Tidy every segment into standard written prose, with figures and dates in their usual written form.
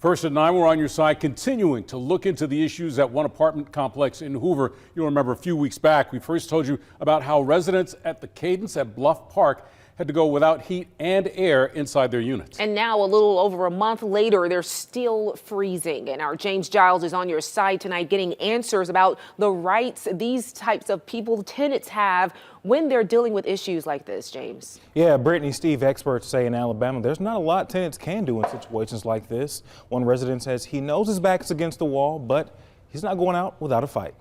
First at 9, we're on your side, continuing to look into the issues at one apartment complex in Hoover. You'll remember a few weeks back, we first told you about how residents at the Cadence at Bluff Park had to go without heat and air inside their units. And now, a little over a month later, they're still freezing. And our James Giles is on your side tonight getting answers about the rights these types of people, tenants, have when they're dealing with issues like this, James. Yeah, Brittany, Steve, experts say in Alabama there's not a lot tenants can do in situations like this. One resident says he knows his back's against the wall, but he's not going out without a fight.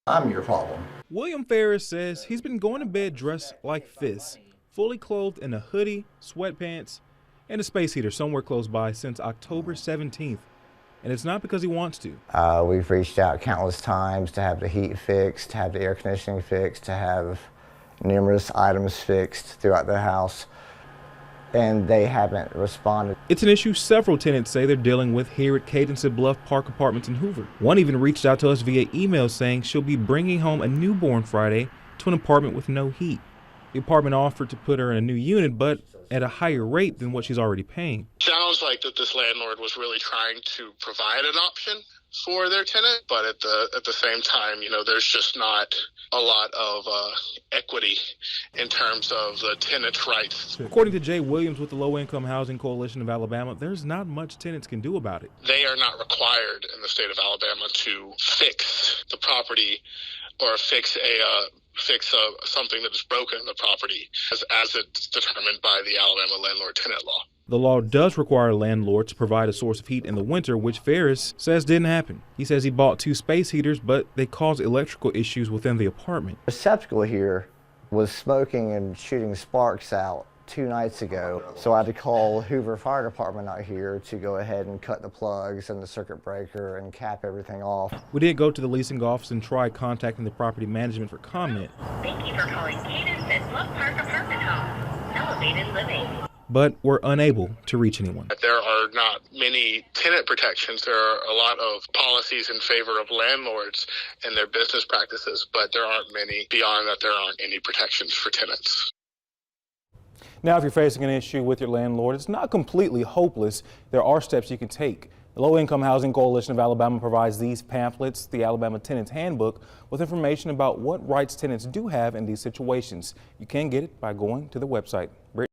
I'm your problem. William Ferris says he's been going to bed dressed like this, fully clothed in a hoodie, sweatpants, and a space heater somewhere close by since October 17th. And it's not because he wants to. We've reached out countless times to have the heat fixed, to have the air conditioning fixed, to have numerous items fixed throughout the house, and they haven't responded. It's an issue several tenants say they're dealing with here at Cadence at Bluff Park Apartments in Hoover. One even reached out to us via email saying she'll be bringing home a newborn Friday to an apartment with no heat. The apartment offered to put her in a new unit, but at a higher rate than what she's already paying. Sounds like that this landlord was really trying to provide an option for their tenant, but at the same time, you know, there's just not a lot of equity in terms of the tenant's rights. According to Jay Williams with the Low Income Housing Coalition of Alabama, there's not much tenants can do about it. They are not required in the state of Alabama to fix the property or fix something that is broken in the property as it's determined by the Alabama landlord-tenant law. The law does require landlords to provide a source of heat in the winter, which Ferris says didn't happen. He says he bought 2 space heaters, but they caused electrical issues within the apartment. The receptacle here was smoking and shooting sparks out 2 nights ago, so I had to call Hoover Fire Department out here to go ahead and cut the plugs and the circuit breaker and cap everything off. We did go to the leasing office and try contacting the property management for comment. Thank you for calling Cadence at Bluff Park Apartment Home. Elevated living. But we're unable to reach anyone. There are not many tenant protections. There are a lot of policies in favor of landlords and their business practices, but there aren't many. Beyond that, there aren't any protections for tenants. Now, if you're facing an issue with your landlord, it's not completely hopeless. There are steps you can take. The Low Income Housing Coalition of Alabama provides these pamphlets, the Alabama Tenants Handbook, with information about what rights tenants do have in these situations. You can get it by going to the website.